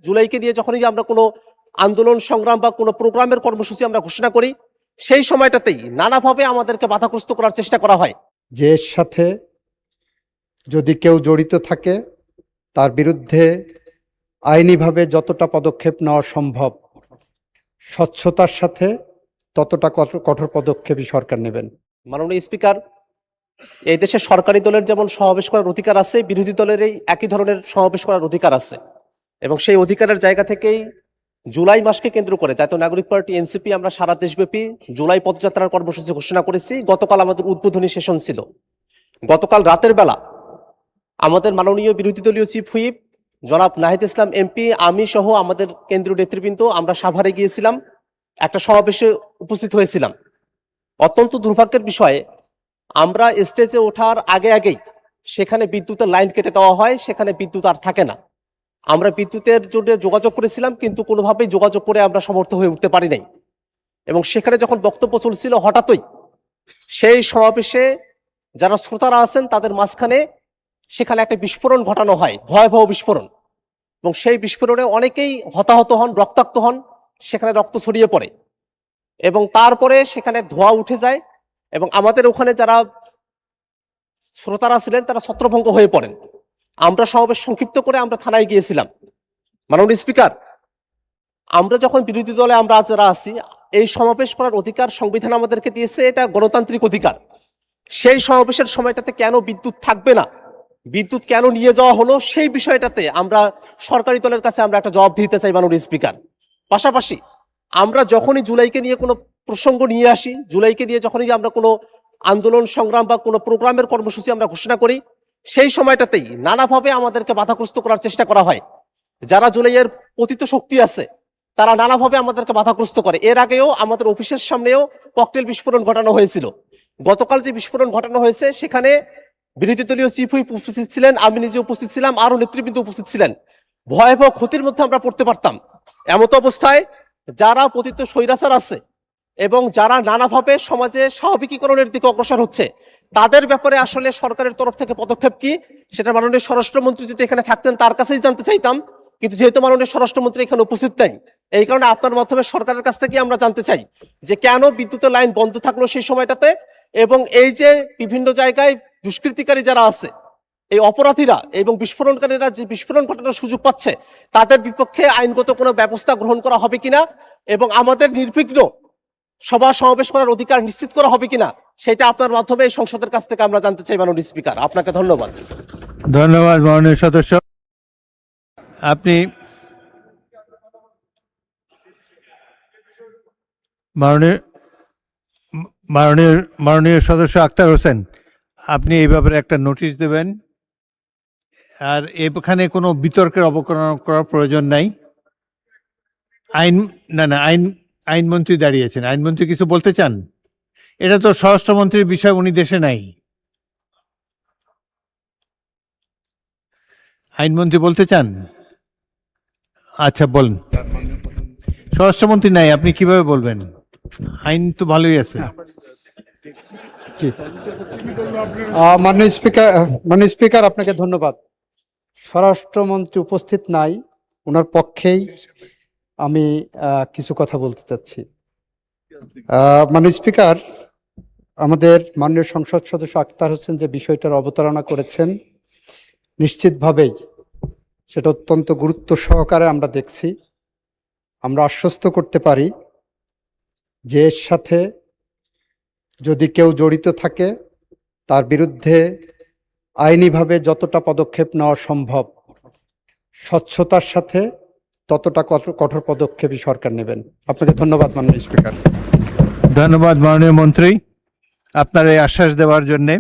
জুলাইকে দিয়ে যখনই আমরা কোনো আন্দোলন সংগ্রাম বা কোনো প্রোগ্রামের কর্মসূচি আমরা ঘোষণা করি, সেই সময়টাতেই নানাভাবে আমাদেরকে বাধাগ্রস্ত করার চেষ্টা করা হয়। যে এর সাথে যদি কেউ জড়িত থাকে তার বিরুদ্ধে আইনিভাবে যতটা পদক্ষেপ নেওয়া সম্ভব, স্বচ্ছতার সাথে ততটা কঠোর পদক্ষেপই সরকার নেবেন। মাননীয় স্পিকার, এই দেশে সরকারি দলের যেমন সমাবেশ করার অধিকার আছে, বিরোধী দলের এই একই ধরনের সমাবেশ করার অধিকার আছে, এবং সেই অধিকারের জায়গা থেকেই জুলাই মাসকে কেন্দ্র করে জাতীয় নাগরিক পার্টি এনসিপি আমরা সারা দেশব্যাপী জুলাই পদযাত্রার কর্মসূচি ঘোষণা করেছি। গতকাল আমাদের উদ্বোধনী সেশন ছিল। গতকাল রাতের বেলা আমাদের মাননীয় বিরোধী দলীয় চিফ হুইপ জনাব নাহিদ ইসলাম এমপি, আমি সহ আমাদের কেন্দ্রীয় নেতৃবৃন্দ আমরা সাভারে গিয়েছিলাম, একটা সমাবেশে উপস্থিত হয়েছিলাম। অত্যন্ত দুর্ভাগ্যের বিষয়ে আমরা স্টেজে ওঠার আগেই সেখানে বিদ্যুতের লাইন কেটে দেওয়া হয়, সেখানে বিদ্যুৎ আর থাকে না। আমরা বিদ্যুতের জন্য যোগাযোগ করেছিলাম, কিন্তু কোনোভাবেই যোগাযোগ করে আমরা সমর্থ হয়ে উঠতে পারি নাই। এবং সেখানে যখন বক্তব্য চলছিল, হঠাৎই সেই সমাবেশে যারা শ্রোতারা আছেন তাদের মাঝখানে সেখানে একটা বিস্ফোরণ ঘটানো হয়, ভয়াবহ বিস্ফোরণ। এবং সেই বিস্ফোরণে অনেকেই হতাহত হন, রক্তাক্ত হন, সেখানে রক্ত ছড়িয়ে পড়ে এবং তারপরে সেখানে ধোঁয়া উঠে যায় এবং আমাদের ওখানে যারা শ্রোতারা ছিলেন তারা ছত্রভঙ্গ হয়ে পড়েন। আমরা সমাবেশ সংক্ষিপ্ত করে আমরা থানায় গিয়েছিলাম। মাননীয় স্পিকার, আমরা যখন বিরোধী দলে আমরা যারা আছি, এই সমাবেশ করার অধিকার সংবিধান আমাদেরকে দিয়েছে, এটা গণতান্ত্রিক অধিকার। সেই সমাবেশের সময়টাতে কেন বিদ্যুৎ থাকবে না, বিদ্যুৎ কেন নিয়ে যাওয়া হলো, সেই বিষয়টাতে আমরা সরকারি দলের কাছে আমরা একটা জবাব দিতে চাই মাননীয় স্পিকার। পাশাপাশি আমরা যখনই জুলাইকে নিয়ে কোনো প্রসঙ্গ নিয়ে আসি, জুলাইকে নিয়ে যখনই আমরা কোনো আন্দোলন সংগ্রাম বা কোনো প্রোগ্রামের কর্মসূচি আমরা ঘোষণা করি, সেই সময়টাতেই নানাভাবে আমাদেরকে বাধাগ্রস্ত করার চেষ্টা করা হয়। যারা জুলাইয়ের পতিত শক্তি আছে তারা নানাভাবে আমাদেরকে বাধাগ্রস্ত করে। এর আগেও আমাদের অফিসের সামনেও ককটেল বিস্ফোরণ ঘটানো হয়েছিল। গতকাল যে বিস্ফোরণ ঘটানো হয়েছে সেখানে বিরোধী দলীয় চিফ হুইপ উপস্থিত ছিলেন, আমি নিজে উপস্থিত ছিলাম, আরো নেতৃবৃন্দ উপস্থিত ছিলেন। ভয়াবহ ক্ষতির মধ্যে আমরা পড়তে পারতাম। এমত অবস্থায় যারা পতিত স্বৈরাচার আছে এবং যারা নানাভাবে সমাজে স্বাভাবিকীকরণের দিকে অগ্রসর হচ্ছে, তাদের ব্যাপারে আসলে সরকারের তরফ থেকে পদক্ষেপ কি, সেটা মাননীয় স্বরাষ্ট্রমন্ত্রী যদি এখানে থাকতেন তার কাছেই জানতে চাইতাম। কিন্তু যেহেতু মাননীয় স্বরাষ্ট্রমন্ত্রী এখানে উপস্থিত নেই, এই কারণে আপনার মাধ্যমে সরকারের কাছ থেকে আমরা জানতে চাই যে কেন বিদ্যুতের লাইন বন্ধ থাকলো সেই সময়টাতে, এবং এই যে বিভিন্ন জায়গায় দুষ্কৃতিকারী যারা আছে, এই অপরাধীরা এবং বিস্ফোরণকারীরা যে বিস্ফোরণ ঘটানোর সুযোগ পাচ্ছে, তাদের বিপক্ষে আইনগত কোনো ব্যবস্থা গ্রহণ করা হবে কিনা এবং আমাদের নির্বিঘ্ন সভা সমাবেশ করার অধিকার নিশ্চিত করা হবে কিনা, সেটা আপনার মাধ্যমে এই সংসদের কাছ থেকে আমরা জানতে চাই মাননীয় স্পিকার। আপনাকে ধন্যবাদ। ধন্যবাদ মাননীয় সদস্য। আপনি মাননীয় সদস্য আক্তার হোসেন, আপনি এই ব্যাপারে একটা নোটিশ দেবেন। আর এখানে কোনো বিতর্কের অবকলন করার প্রয়োজন নাই। আইনমন্ত্রী দাঁড়িয়েছেন, আইনমন্ত্রী কিছু বলতে চান? এটা তো স্বরাষ্ট্রমন্ত্রীর বিষয়, উনি দেশে নাই। আইনমন্ত্রী বলতে চান? আচ্ছা বলুন। স্বরাষ্ট্রমন্ত্রী নাই, আপনি কিভাবে বলবেন? আইন তো ভালোই আছে। মাননীয় স্পিকার, আপনাকে ধন্যবাদ। স্বরাষ্ট্রমন্ত্রী উপস্থিত নাই, ওনার পক্ষেই আমি কিছু কথা বলতে চাচ্ছি। মাননীয় স্পিকার, আমাদের মাননীয় সংসদ সদস্য আক্তার হোসেন যে বিষয়টার অবতারণা করেছেন, নিশ্চিতভাবেই সেটা অত্যন্ত গুরুত্ব সহকারে আমরা দেখছি। আমরা আশ্বস্ত করতে পারি যে এর সাথে যদি কেউ জড়িত থাকে তার বিরুদ্ধে আইনিভাবে যতটা পদক্ষেপ নেওয়া সম্ভব, স্বচ্ছতার সাথে ততটা কঠোর পদক্ষেপই সরকার নেবেন। আপনাকে ধন্যবাদ মাননীয় স্পিকার। ধন্যবাদ মাননীয় মন্ত্রী আপনার এই আশ্বাস দেওয়ার জন্যে।